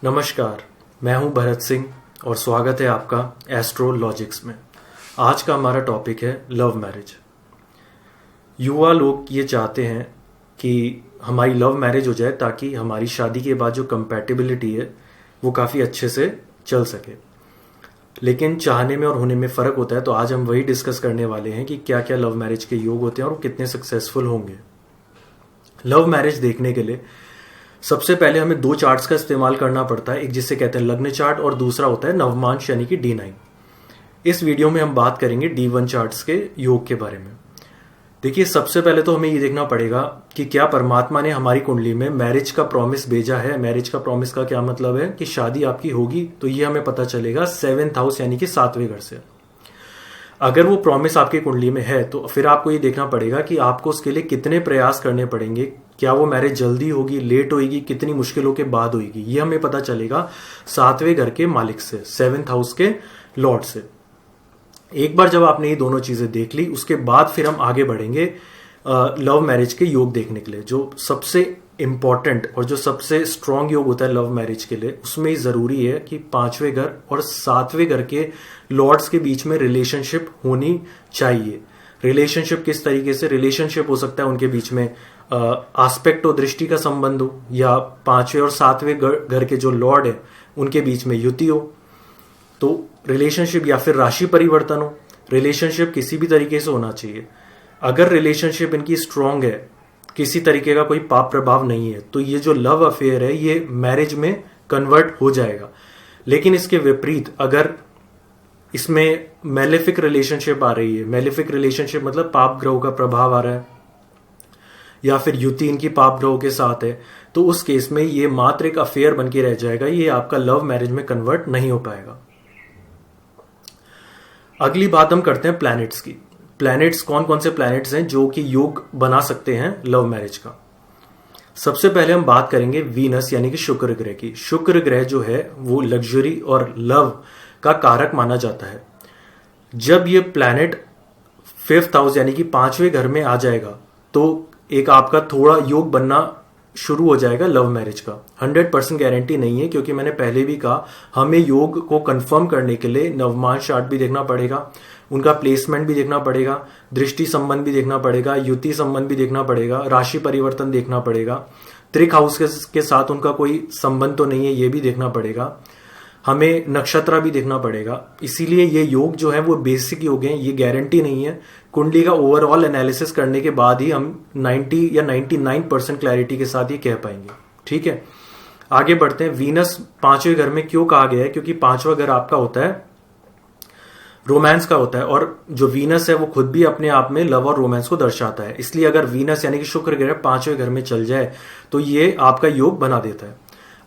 नमस्कार, मैं हूं भरत सिंह और स्वागत है आपका एस्ट्रोलॉजिक्स में। आज का हमारा टॉपिक है लव मैरिज। युवा लोग ये चाहते हैं कि हमारी लव मैरिज हो जाए ताकि हमारी शादी के बाद जो कंपैटिबिलिटी है वो काफ़ी अच्छे से चल सके। लेकिन चाहने में और होने में फ़र्क होता है, तो आज हम वही डिस्कस करने वाले हैं कि क्या क्या लव मैरिज के योग होते हैं और वो कितने सक्सेसफुल होंगे। लव मैरिज देखने के लिए सबसे पहले हमें दो चार्ट्स का इस्तेमाल करना पड़ता है, एक जिसे कहते हैं लग्न चार्ट और दूसरा होता है नवमांश यानी कि D9। इस वीडियो में हम बात करेंगे D1 चार्ट्स के योग के बारे में। देखिए, सबसे पहले तो हमें ये देखना पड़ेगा कि क्या परमात्मा ने हमारी कुंडली में मैरिज का प्रॉमिस भेजा है। मैरिज का प्रॉमिस का क्या मतलब है कि शादी आपकी होगी, तो ये हमें पता चलेगा 7th हाउस यानी कि 7वें घर से। अगर वो प्रॉमिस आपकी कुंडली में है तो फिर आपको ये देखना पड़ेगा कि आपको उसके लिए कितने प्रयास करने पड़ेंगे। क्या वो मैरिज जल्दी होगी, लेट होगी, कितनी मुश्किलों के बाद होगी, ये हमें पता चलेगा 7वें घर के मालिक से, 7th हाउस के लॉर्ड से। एक बार जब आपने ये दोनों चीजें देख ली, उसके बाद फिर हम आगे बढ़ेंगे लव मैरिज के योग देखने के लिए। जो सबसे इंपॉर्टेंट और जो सबसे स्ट्रांग योग होता है लव मैरिज के लिए, उसमें जरूरी है कि 5वें घर और 7वें घर के लॉर्ड्स के बीच में रिलेशनशिप होनी चाहिए। रिलेशनशिप किस तरीके से? रिलेशनशिप हो सकता है उनके बीच में आस्पेक्ट हो, दृष्टि का संबंध हो, या 5वें और 7वें घर के जो लॉर्ड है उनके बीच में युति हो, तो रिलेशनशिप, या फिर राशि परिवर्तन हो। रिलेशनशिप किसी भी तरीके से होना चाहिए। अगर रिलेशनशिप इनकी स्ट्रांग है, किसी तरीके का कोई पाप प्रभाव नहीं है, तो ये जो लव अफेयर है ये मैरिज में कन्वर्ट हो जाएगा। लेकिन इसके विपरीत अगर इसमें मेलेफिक रिलेशनशिप आ रही है, मेलेफिक रिलेशनशिप मतलब पाप ग्रहों का प्रभाव आ रहा है, या फिर युति इनकी पाप ग्रहों के साथ है, तो उस केस में ये मात्र एक अफेयर बन के रह जाएगा, ये आपका लव मैरिज में कन्वर्ट नहीं हो पाएगा। अगली बात हम करते हैं प्लैनेट्स की। प्लैनेट्स, कौन कौन से प्लैनेट्स हैं जो कि योग बना सकते हैं लव मैरिज का। सबसे पहले हम बात करेंगे वीनस यानी कि शुक्र ग्रह की। शुक्र ग्रह जो है वो लग्जरी और लव का कारक माना जाता है। जब ये प्लैनेट 5th हाउस यानी कि 5वें घर में आ जाएगा तो एक आपका थोड़ा योग बनना शुरू हो जाएगा लव मैरिज का। 100% गारंटी नहीं है, क्योंकि मैंने पहले भी कहा हमें योग को कंफर्म करने के लिए नवमांश चार्ट भी देखना पड़ेगा, उनका प्लेसमेंट भी देखना पड़ेगा, दृष्टि संबंध भी देखना पड़ेगा, युति संबंध भी देखना पड़ेगा, राशि परिवर्तन देखना पड़ेगा, त्रिक हाउस के साथ उनका कोई संबंध तो नहीं है, ये भी देखना पड़ेगा, हमें नक्षत्र भी देखना पड़ेगा। इसीलिए ये योग जो है वो बेसिक योग हैं, ये गारंटी नहीं है। कुंडली का ओवरऑल एनालिसिस करने के बाद ही हम 90 या 99% क्लैरिटी के साथ ये कह पाएंगे। ठीक है, आगे बढ़ते हैं। वीनस 5वें घर में क्यों कहा गया है? क्योंकि 5वां घर आपका होता है रोमांस का होता है, और जो वीनस है वो खुद भी अपने आप में लव और रोमांस को दर्शाता है। इसलिए अगर वीनस यानी कि शुक्र ग्रह 5वें घर में चल जाए तो ये आपका योग बना देता है।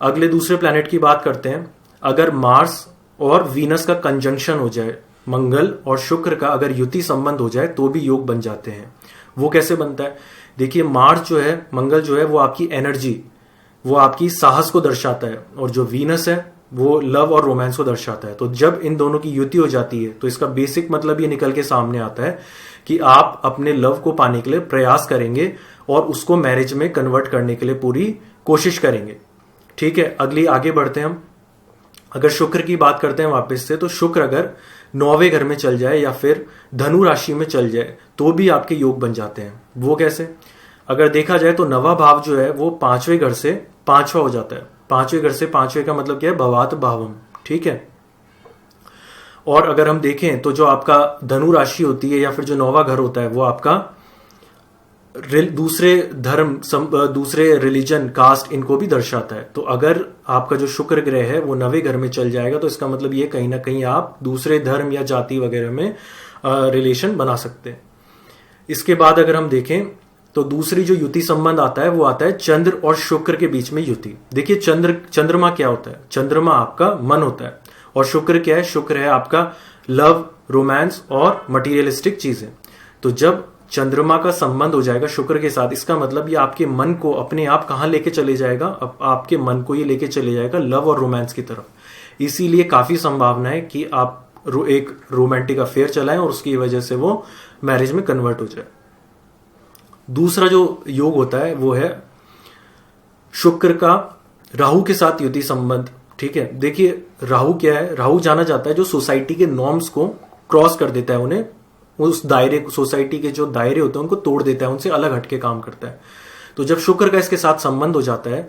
अगले दूसरे प्लैनेट की बात करते हैं। अगर मार्स और वीनस का कंजंक्शन हो जाए, मंगल और शुक्र का अगर युति संबंध हो जाए, तो भी योग बन जाते हैं। वो कैसे बनता है? देखिए, मार्स जो है, मंगल जो है, वो आपकी एनर्जी, वो आपकी साहस को दर्शाता है, और जो वीनस है वो लव और रोमांस को दर्शाता है। तो जब इन दोनों की युति हो जाती है तो इसका बेसिक मतलब ये निकल के सामने आता है कि आप अपने लव को पाने के लिए प्रयास करेंगे और उसको मैरिज में कन्वर्ट करने के लिए पूरी कोशिश करेंगे। ठीक है, अगली आगे बढ़ते हैं हम। अगर शुक्र की बात करते हैं वापस से, तो शुक्र अगर 9वें घर में चल जाए या फिर धनु राशि में चल जाए तो भी आपके योग बन जाते हैं। वो कैसे? अगर देखा जाए तो नवा भाव जो है वो 5वें घर से 5वां हो जाता है। 5वें घर से 5वें का मतलब क्या है? भवात भावम। ठीक है, और अगर हम देखें तो जो आपका धनु राशि होती है या फिर जो 9वां घर होता है वो आपका दूसरे धर्म, दूसरे रिलीजन, कास्ट, इनको भी दर्शाता है। तो अगर आपका जो शुक्र ग्रह है वो 9वें घर में चल जाएगा तो इसका मतलब ये कहीं ना कहीं आप दूसरे धर्म या जाति वगैरह में रिलेशन बना सकते हैं। इसके बाद अगर हम देखें तो दूसरी जो युति संबंध आता है वो आता है चंद्र और शुक्र के बीच में युति। देखिए, चंद्रमा क्या होता है? चंद्रमा आपका मन होता है, और शुक्र क्या है? शुक्र है आपका लव, रोमांस और मटीरियलिस्टिक चीजें। तो जब चंद्रमा का संबंध हो जाएगा शुक्र के साथ, इसका मतलब ये आपके मन को अपने आप कहां लेके चले जाएगा? आपके मन को ये लेके चले जाएगा लव और रोमांस की तरफ। इसीलिए काफी संभावना है कि आप एक रोमांटिक अफेयर चलाएं और उसकी वजह से वो मैरिज में कन्वर्ट हो जाए। दूसरा जो योग होता है वो है शुक्र का राहु के साथ युति संबंध, ठीक है, देखिए राहु क्या है, राहु जाना जाता है जो सोसाइटी के नॉर्म्स को क्रॉस कर देता है, उन्हें उस दायरे, सोसाइटी के जो दायरे होते हैं उनको तोड़ देता है, उनसे अलग हटके काम करता है। तो जब शुक्र का इसके साथ संबंध हो जाता है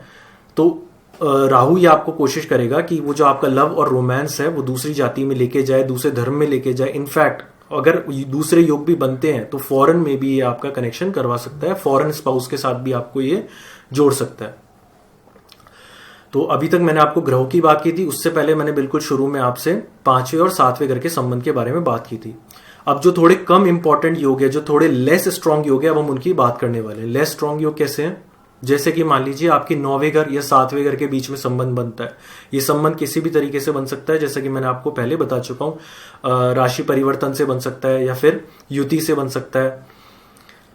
तो राहु ये आपको कोशिश करेगा कि वो जो आपका लव और रोमांस है वो दूसरी जाति में लेके जाए, दूसरे धर्म में लेके जाए। इनफैक्ट अगर दूसरे योग भी बनते हैं तो फॉरेन में भी ये आपका कनेक्शन करवा सकता है, फॉरेन स्पाउस के साथ भी आपको ये जोड़ सकता है। तो अभी तक मैंने आपको ग्रहों की बात की थी, उससे पहले मैंने बिल्कुल शुरू में आपसे 5वें और 7वें घर के संबंध के बारे में बात की थी। अब जो थोड़े कम इंपॉर्टेंट योग है, जो थोड़े लेस स्ट्रांग योग है, अब हम उनकी बात करने वाले हैं। लेस स्ट्रांग योग कैसे हैं? जैसे कि मान लीजिए आपके 9वें घर या 7वें घर के बीच में संबंध बनता है। ये संबंध किसी भी तरीके से बन सकता है, जैसा कि मैंने आपको पहले बता चुका हूं, राशि परिवर्तन से बन सकता है या फिर युति से बन सकता है।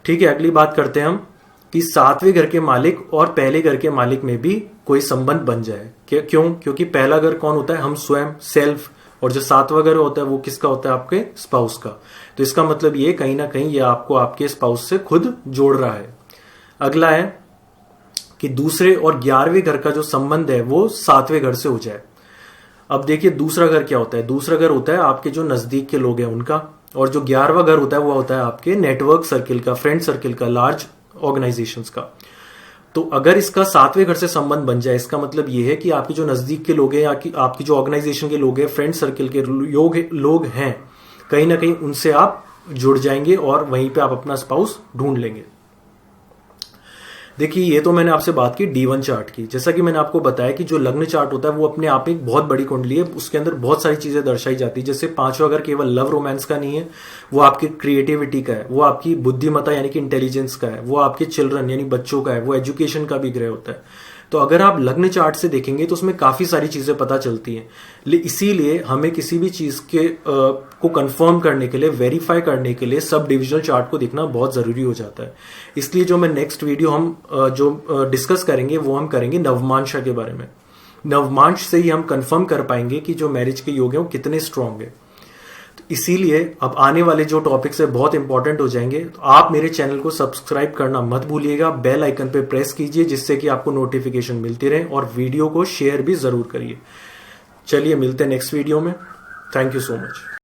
ठीक है, अगली बात करते हैं हम कि 7वें घर के मालिक और पहले घर के मालिक में भी कोई संबंध बन जाए। क्यों? क्योंकि पहला घर कौन होता है? हम स्वयं, सेल्फ, और जो 7वां घर होता है वो किसका होता है? आपके स्पाउस का। तो इसका मतलब ये कहीं ना कहीं ये आपको आपके स्पाउस से खुद जोड़ रहा है। अगला है कि दूसरे और 11वें घर का जो संबंध है वो 7वें घर से हो जाए। अब देखिए दूसरा घर क्या होता है? दूसरा घर होता है आपके जो नजदीक के लोग हैं उनका, और जो 11वां घर होता है वो होता है आपके नेटवर्क सर्किल का, फ्रेंड सर्किल का, लार्ज ऑर्गेनाइजेशंस का। तो अगर इसका 7वें घर से संबंध बन जाए, इसका मतलब ये है कि आपके जो नजदीक के लोग हैं या आपकी जो ऑर्गेनाइजेशन के लोग हैं, फ्रेंड सर्किल के लोग हैं, कहीं ना कहीं उनसे आप जुड़ जाएंगे और वहीं पे आप अपना स्पाउस ढूंढ लेंगे। देखिए ये तो मैंने आपसे बात की D1 चार्ट की। जैसा कि मैंने आपको बताया कि जो लग्न चार्ट होता है वो अपने आप में एक बहुत बड़ी कुंडली है, उसके अंदर बहुत सारी चीजें दर्शाई जाती है। जैसे 5वां घर केवल लव रोमांस का नहीं है, वो आपकी क्रिएटिविटी का है, वो आपकी बुद्धिमत्ता यानी कि इंटेलिजेंस का है, वो आपके चिल्ड्रन यानी बच्चों का है, वो एजुकेशन का भी ग्रह होता है। तो अगर आप लग्न चार्ट से देखेंगे तो उसमें काफी सारी चीजें पता चलती हैं। इसीलिए हमें किसी भी चीज के को कंफर्म करने के लिए, वेरीफाई करने के लिए सब डिविजनल चार्ट को देखना बहुत जरूरी हो जाता है। इसलिए जो मैं नेक्स्ट वीडियो हम जो डिस्कस करेंगे वो हम करेंगे नवमांशा के बारे में। नवमांश से ही हम कंफर्म कर पाएंगे कि जो मैरिज के योग है वो कितने स्ट्रांग है। इसीलिए अब आने वाले जो टॉपिक्स है बहुत इंपॉर्टेंट हो जाएंगे। तो आप मेरे चैनल को सब्सक्राइब करना मत भूलिएगा, बेल आइकन पे प्रेस कीजिए जिससे कि आपको नोटिफिकेशन मिलती रहे, और वीडियो को शेयर भी जरूर करिए। चलिए मिलते हैं नेक्स्ट वीडियो में। Thank you so much.